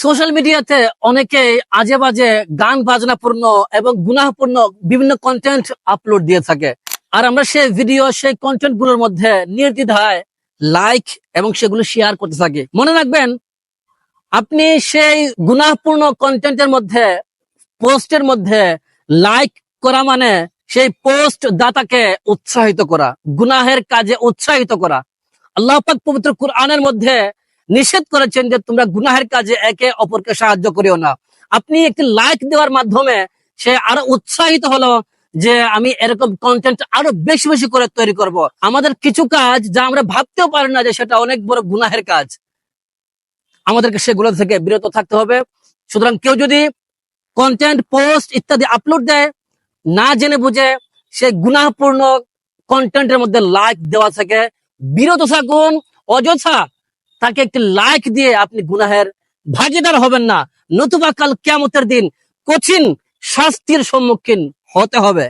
Social মিডিয়াতে অনেকে আজে বাজে গান বাজনা পূর্ণ এবং গুনাহপূর্ণ বিভিন্ন কন্টেন্ট আপলোড দিয়ে থাকে। আর আমরা সেই ভিডিও সেই কন্টেন্ট গুলোর মধ্যে নির্দ্বিধায় লাইক এবং সেগুলো শেয়ার করতে থাকি। মনে রাখবেন, আপনি সেই গুনাহপূর্ণ কন্টেন্টের মধ্যে পোস্টের মধ্যে লাইক করা মানে সেই পোস্ট দাতাকে উৎসাহিত করা, গুনাহের কাজে উৎসাহিত করা। আল্লাহ পাক পবিত্র কুরআনের মধ্যে নিষেধ করেছেন যে তোমরা গুনাহের কাজে একে অপরকে সাহায্য করিও না। আপনি একটি লাইক দেওয়ার মাধ্যমে সে আরো উৎসাহিত হলো যে আমি এরকম কন্টেন্ট আরো বেশি বেশি করে তৈরি করব। আমাদের কিছু কাজ যা আমরা ভাবতেও পারি না যে সেটা অনেক বড় গুনাহের কাজ, আমাদেরকে সেগুলো থেকে বিরত থাকতে হবে। সুতরাং কেউ যদি কন্টেন্ট পোস্ট ইত্যাদি আপলোড দেয়, না জেনে বুঝে সে গুনাহপূর্ণ কন্টেন্টের মধ্যে লাইক দেওয়া থেকে বিরত থাকুন। অযথা তাকে একটি লাইক দিয়ে আপনি গুনাহের ভাগীদার হবেন না, নতুবা কাল কিয়ামতের দিন কঠিন শাস্তির সম্মুখীন হতে হবে।